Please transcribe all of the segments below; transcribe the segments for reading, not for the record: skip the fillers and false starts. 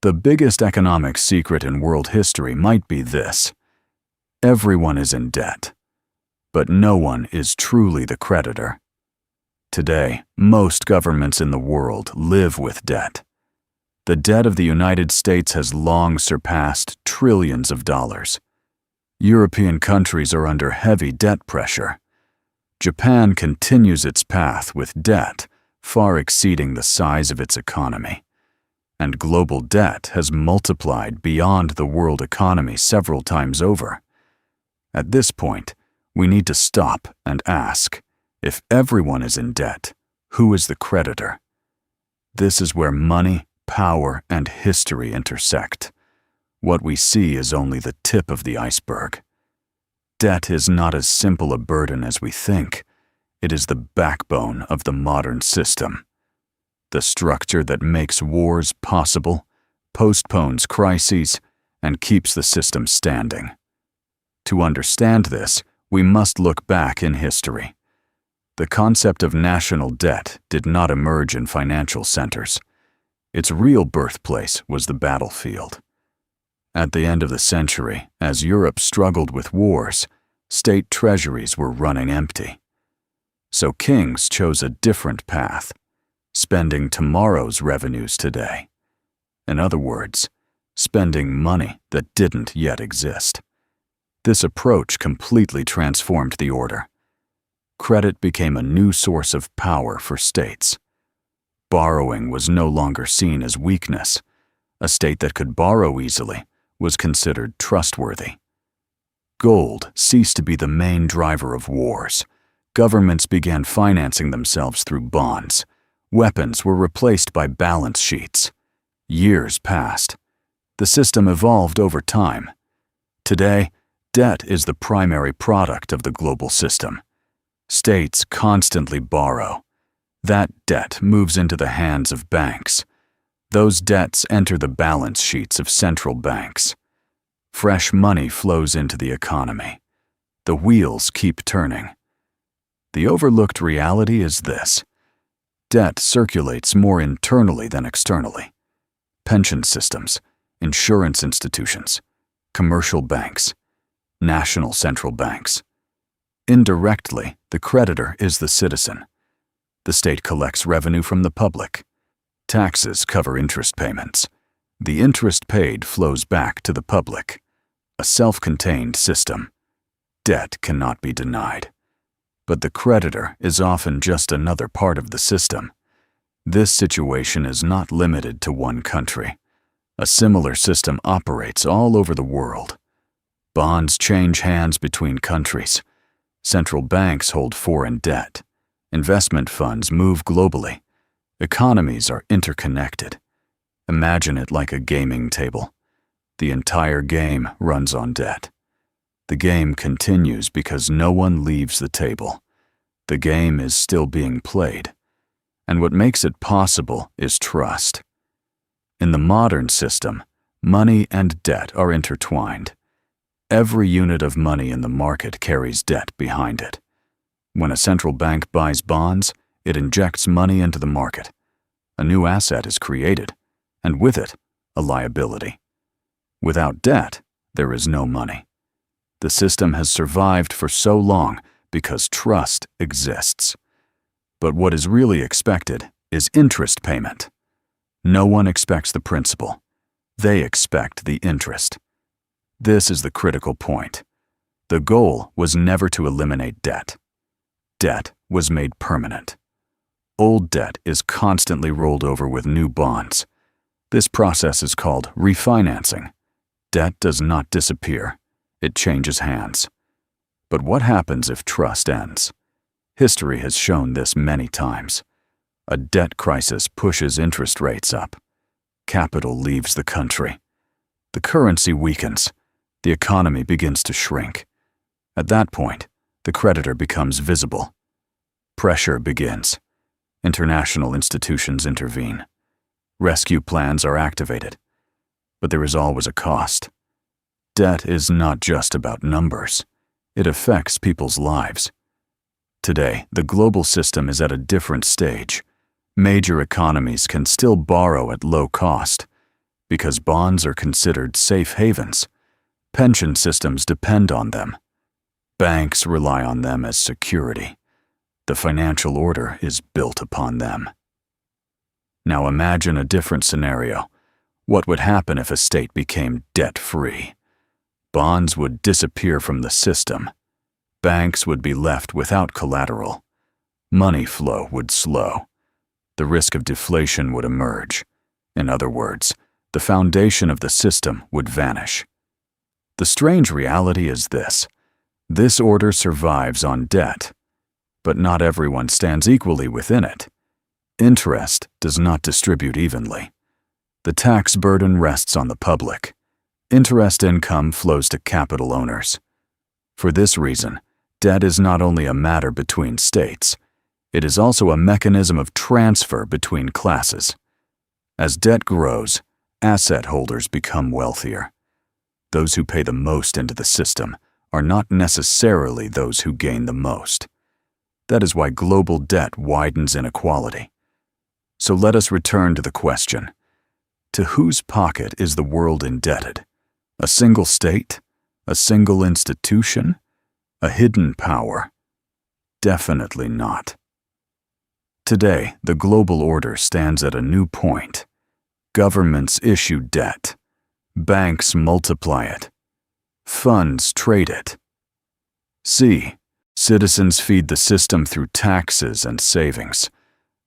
The biggest economic secret in world history might be this: everyone is in debt, but no one is truly the creditor. Today, most governments in the world live with debt. The debt of the United States has long surpassed trillions of dollars. European countries are under heavy debt pressure. Japan continues its path with debt far exceeding the size of its economy. And global debt has multiplied beyond the world economy several times over. At this point, we need to stop and ask, if everyone is in debt, who is the creditor? This is where money, power, and history intersect. What we see is only the tip of the iceberg. Debt is not as simple a burden as we think. It is the backbone of the modern system. The structure that makes wars possible, postpones crises, and keeps the system standing. To understand this, we must look back in history. The concept of national debt did not emerge in financial centers. Its real birthplace was the battlefield. At the end of the century, as Europe struggled with wars, state treasuries were running empty. So kings chose a different path, spending tomorrow's revenues today. In other words, spending money that didn't yet exist. This approach completely transformed the order. Credit became a new source of power for states. Borrowing was no longer seen as weakness. A state that could borrow easily was considered trustworthy. Gold ceased to be the main driver of wars. Governments began financing themselves through bonds. Weapons were replaced by balance sheets. Years passed. The system evolved over time. Today, debt is the primary product of the global system. States constantly borrow. That debt moves into the hands of banks. Those debts enter the balance sheets of central banks. Fresh money flows into the economy. The wheels keep turning. The overlooked reality is this: debt circulates more internally than externally. Pension systems, insurance institutions, commercial banks, national central banks. Indirectly, the creditor is the citizen. The state collects revenue from the public. Taxes cover interest payments. The interest paid flows back to the public. A self-contained system. Debt cannot be denied. But the creditor is often just another part of the system. This situation is not limited to one country. A similar system operates all over the world. Bonds change hands between countries. Central banks hold foreign debt. Investment funds move globally. Economies are interconnected. Imagine it like a gaming table. The entire game runs on debt. The game continues because no one leaves the table. The game is still being played. And what makes it possible is trust. In the modern system, money and debt are intertwined. Every unit of money in the market carries debt behind it. When a central bank buys bonds, it injects money into the market. A new asset is created, and with it, a liability. Without debt, there is no money. The system has survived for so long because trust exists. But what is really expected is interest payment. No one expects the principal. They expect the interest. This is the critical point. The goal was never to eliminate debt. Debt was made permanent. Old debt is constantly rolled over with new bonds. This process is called refinancing. Debt does not disappear. It changes hands. But what happens if trust ends? History has shown this many times. A debt crisis pushes interest rates up. Capital leaves the country. The currency weakens. The economy begins to shrink. At that point, the creditor becomes visible. Pressure begins. International institutions intervene. Rescue plans are activated. But there is always a cost. Debt is not just about numbers. It affects people's lives. Today, the global system is at a different stage. Major economies can still borrow at low cost. because bonds are considered safe havens. Pension systems depend on them. Banks rely on them as security. The financial order is built upon them. Now imagine a different scenario. What would happen if a state became debt-free? Bonds would disappear from the system. Banks would be left without collateral. Money flow would slow. The risk of deflation would emerge. In other words, the foundation of the system would vanish. The strange reality is this. This order survives on debt, but not everyone stands equally within it. Interest does not distribute evenly. The tax burden rests on the public. Interest income flows to capital owners. For this reason, debt is not only a matter between states, it is also a mechanism of transfer between classes. As debt grows, asset holders become wealthier. Those who pay the most into the system are not necessarily those who gain the most. That is why global debt widens inequality. So let us return to the question. To whose pocket is the world indebted? A single state? A single institution? A hidden power? Definitely not. Today, the global order stands at a new point. Governments issue debt. Banks multiply it. Funds trade it. C. Citizens feed the system through taxes and savings.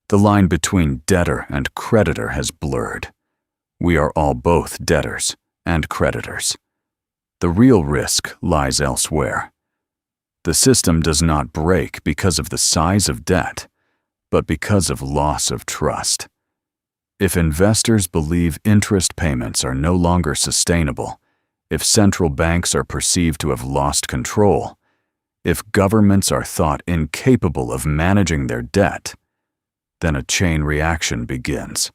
The line between debtor and creditor has blurred. We are all both debtors and creditors. The real risk lies elsewhere. The system does not break because of the size of debt, but because of loss of trust. If investors believe interest payments are no longer sustainable, if central banks are perceived to have lost control, if governments are thought incapable of managing their debt, then a chain reaction begins.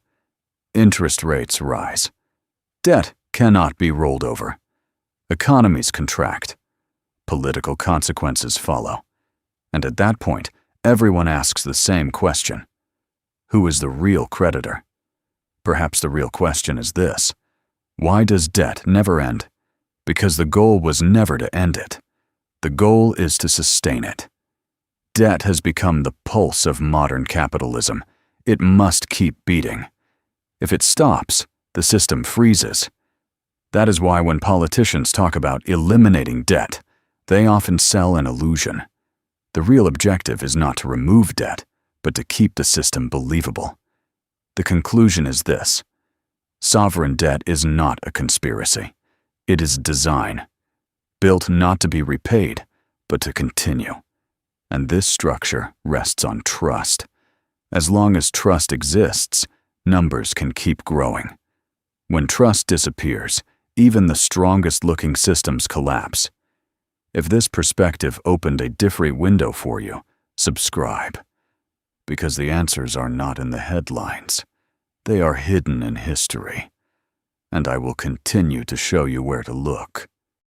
Interest rates rise. Debt cannot be rolled over. Economies contract. Political consequences follow. And at that point, everyone asks the same question. Who is the real creditor? Perhaps the real question is this. Why does debt never end? Because the goal was never to end it. The goal is to sustain it. Debt has become the pulse of modern capitalism. It must keep beating. If it stops, the system freezes. That is why when politicians talk about eliminating debt, they often sell an illusion. The real objective is not to remove debt, but to keep the system believable. The conclusion is this. Sovereign debt is not a conspiracy. It is design, built not to be repaid, but to continue. And this structure rests on trust. As long as trust exists, numbers can keep growing. When trust disappears, even the strongest-looking systems collapse. If this perspective opened a different window for you, subscribe. Because the answers are not in the headlines. They are hidden in history. And I will continue to show you where to look.